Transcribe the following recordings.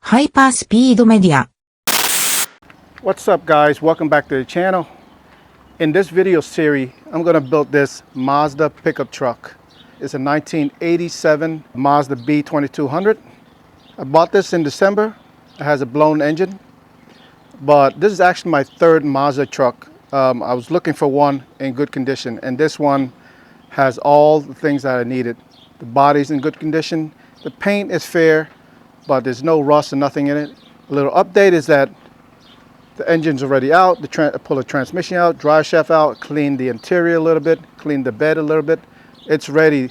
ハイパースピードメディア。 What's up guys, welcome back to the channel. In this video series, I'm going to build this Mazda pickup truck. It's a 1987 Mazda B2200. I bought this in December. It has a blown engine, but this is actually my third Mazda truck. I was looking for one in good condition, and this one has all the things that I needed. The body's in good condition. The paint is fair, but there's no rust or nothing in it. A little update is that the engine's already out. Pull the transmission out, drive shaft out, clean the interior a little bit, clean the bed a little bit. It's ready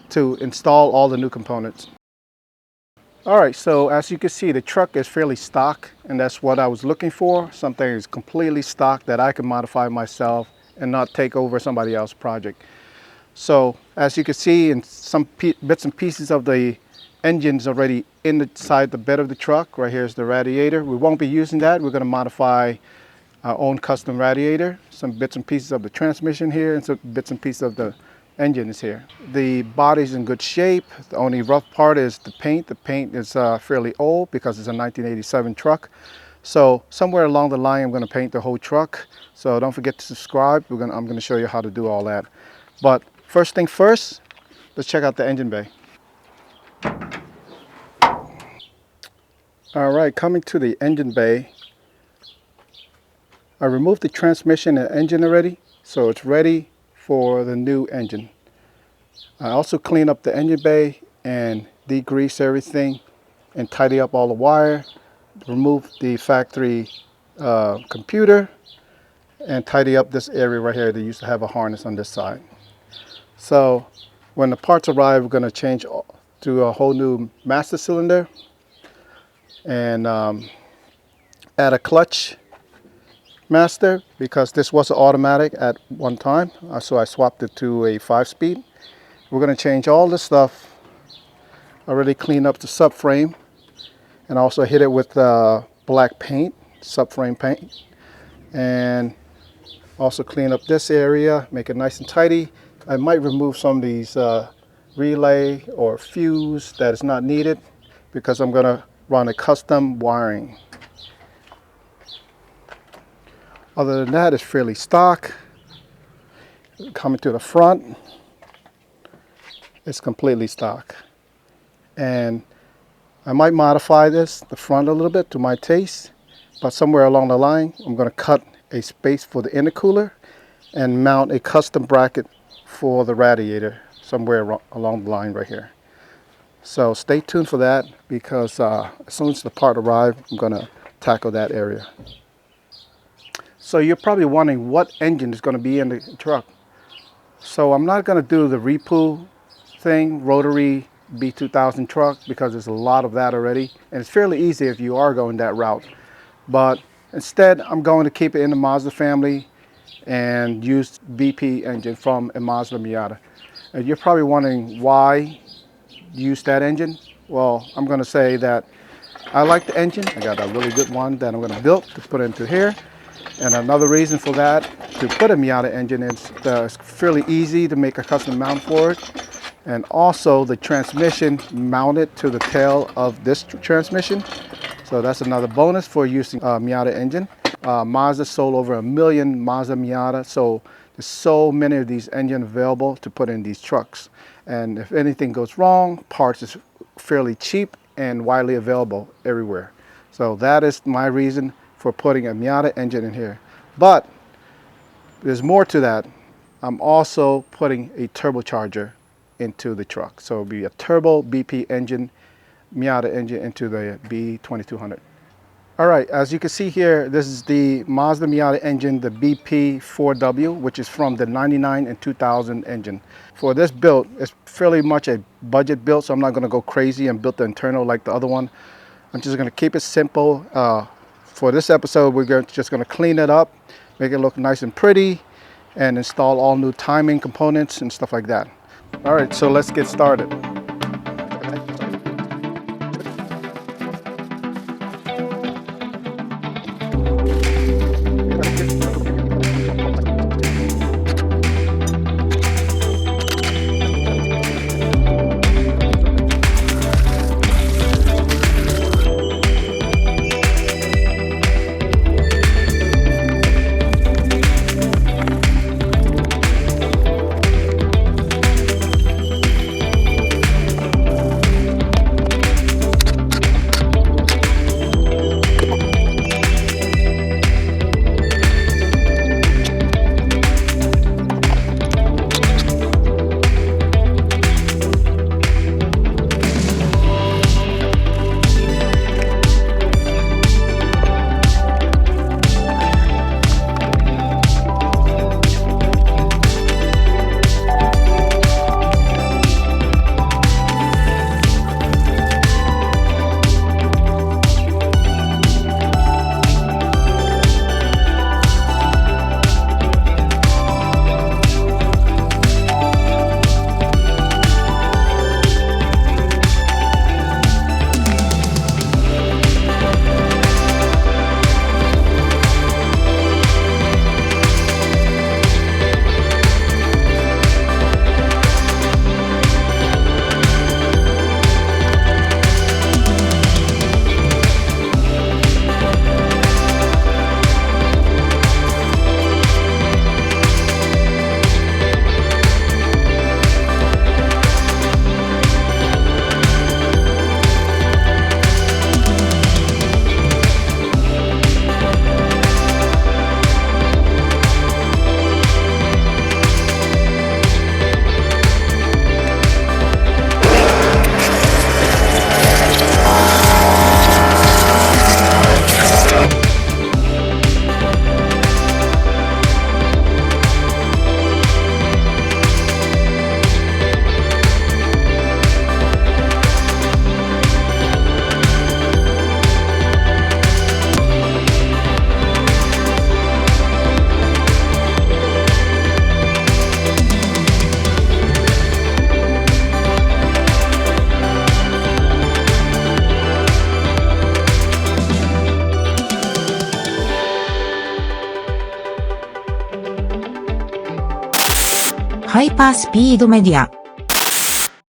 to install all the new components. All right, so as you can see, the truck is fairly stock, and that's what I was looking for. Something is completely stock that I can modify myself and not take over somebody else's project. So as you can see, in some bits and pieces of the engine's already inside the bed of the truck. Right here is the radiator. We won't be using that. We're going to modify our own custom radiator. Some bits and pieces of the transmission here, and some bits and pieces of the engine is here. The body's in good shape. The only rough part is the paint. The paint is fairly old because it's a 1987 truck. So somewhere along the line, I'm going to paint the whole truck. So don't forget to subscribe. I'm going to show you how to do all that. But first thing first, let's check out the engine bay. All right, coming to the engine bay, I removed the transmission and engine already, so it's ready for the new engine. I also cleaned up the engine bay and degrease everything and tidy up all the wire, remove the factory computer, and tidy up this area right here. They used to have a harness on this side. So when the parts arrive, we're going to change to a whole new master cylinder and add a clutch master, because this was an automatic at one time, so I swapped it to a 5-speed. We're going to change all this stuff. Already cleaned up the subframe and also hit it with black paint, subframe paint, and also clean up this area, make it nice and tidy. I might remove some of these relay or fuse that is not needed, because I'm going to run a custom wiring. Other than that, it's fairly stock. Coming to the front, it's completely stock. And I might modify the front a little bit to my taste, but somewhere along the line, I'm going to cut a space for the intercooler and mount a custom bracket for the radiator somewhere along the line right here. So stay tuned for that, because as soon as the part arrives, I'm going to tackle that area. So you're probably wondering what engine is going to be in the truck. So I'm not going to do the repool thing, rotary B2000 truck, because there's a lot of that already. And it's fairly easy if you are going that route. But instead, I'm going to keep it in the Mazda family and use BP engine from a Mazda Miata. And you're probably wondering why use that engine. Well, I'm going to say that I like the engine. I got a really good one that I'm going to build to put into here. And another reason for that, to put a Miata engine, is it's fairly easy to make a custom mount for it. And also the transmission mounted to the tail of this transmission. So that's another bonus for using a Miata engine. Mazda sold over 1 million Mazda Miata, so there's so many of these engines available to put in these trucks. And if anything goes wrong, parts is fairly cheap and widely available everywhere. So that is my reason for putting a Miata engine in here. But there's more to that. I'm also putting a turbocharger into the truck. So it'll be a turbo BP engine, Miata engine into the B2200. All right, as you can see here, this is the Mazda Miata engine, the BP4W, which is from the 99 and 2000 engine. For this build, it's fairly much a budget build, so I'm not gonna go crazy and build the internal like the other one. I'm just gonna keep it simple. For this episode, we're just gonna clean it up, make it look nice and pretty, and install all new timing components and stuff like that. All right, so let's get started. ハイパースピードメディア。